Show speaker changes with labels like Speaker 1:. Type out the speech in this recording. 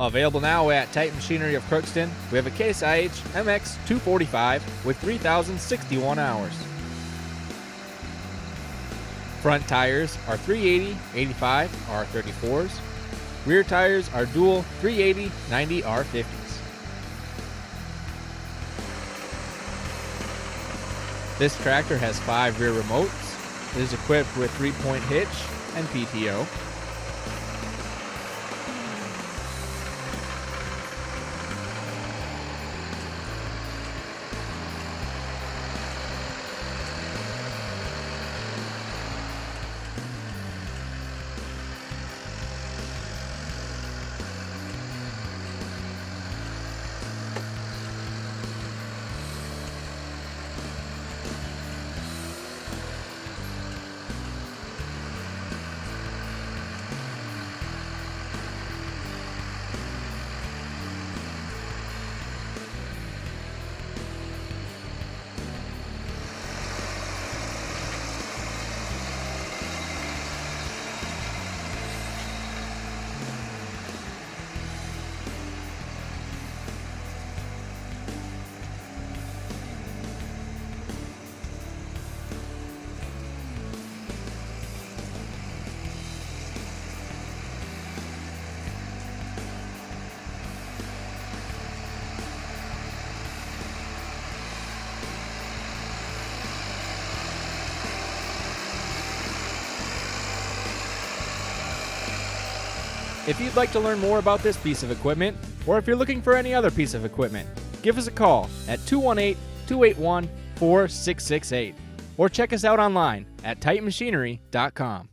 Speaker 1: Available now at Titan Machinery of Crookston, we have a Case IH MX245 with 3,061 hours. Front tires are 380 85 R34s. Rear tires are dual 380 90 R50s. This tractor has 5 rear remotes. It is equipped with 3-point hitch and PTO. If you'd like to learn more about this piece of equipment, or if you're looking for any other piece of equipment, give us a call at 218-281-4668, or check us out online at titanmachinery.com.